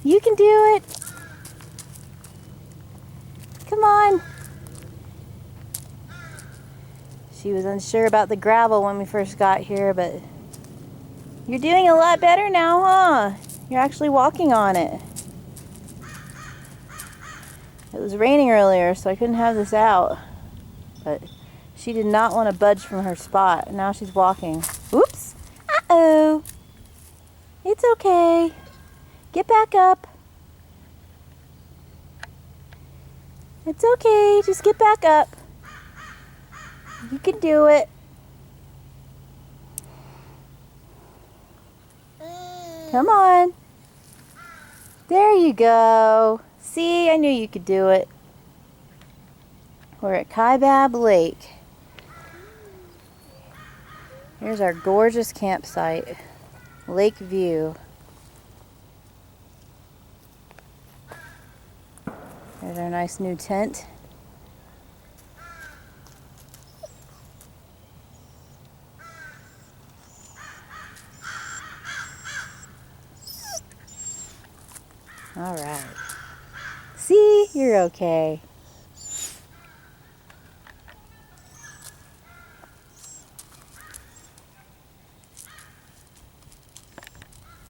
You can do it. Come on. She was unsure about the gravel when we first got here, but you're doing a lot better now, huh? You're actually walking on it. It was raining earlier, so I couldn't have this out. But she did not want to budge from her spot. Now she's walking. Oops. Uh-oh. It's okay. Get back up. It's okay. Just get back up. You can do it. Come on. There you go. See, I knew you could do it. We're at Kaibab Lake. Here's our gorgeous campsite. Lake view. There's our nice new tent. All right. See, you're okay.